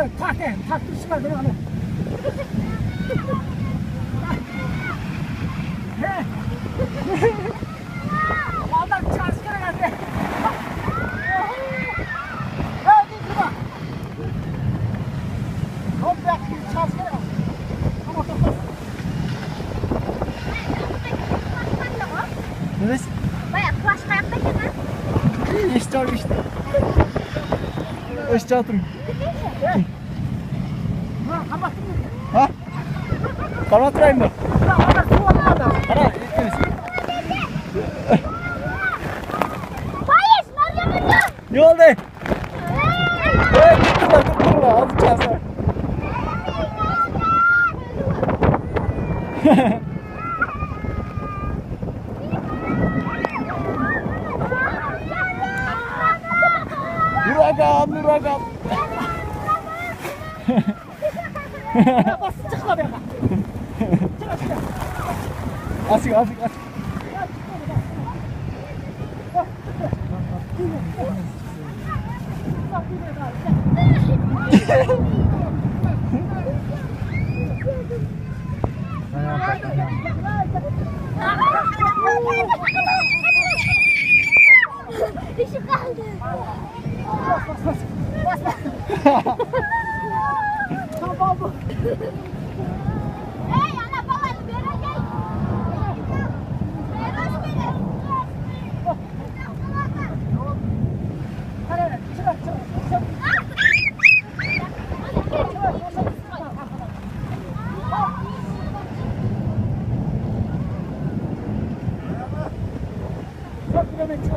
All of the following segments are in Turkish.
Taktı çıkar beni onu. Adam çalışkara geldi. Hadi kıma. Hop bekle çalışkara. Ama topla. Neresi? Bayağı kulaş kayakta gene. İyi işte işte. Aşağı oturun. Ha, kapattın mı? Ha? Kapatırayım mı? Ana, su atmadan. Ana, ettiniz. Hayır, nerede yapacağım? Ne oldu? Tutturma. Az çalsa. Huragan. Bas çıkma be. Asık. Düşüp kaldı. Bas. Tamam bu. Hey ana balayı böyle gel. Beroş beni. Hadi çık.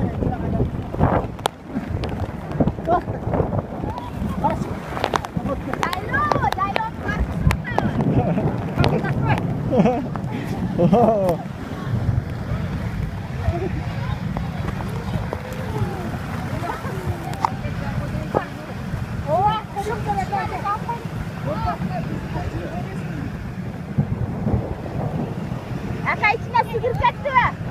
Aka içine sigir kattı mı?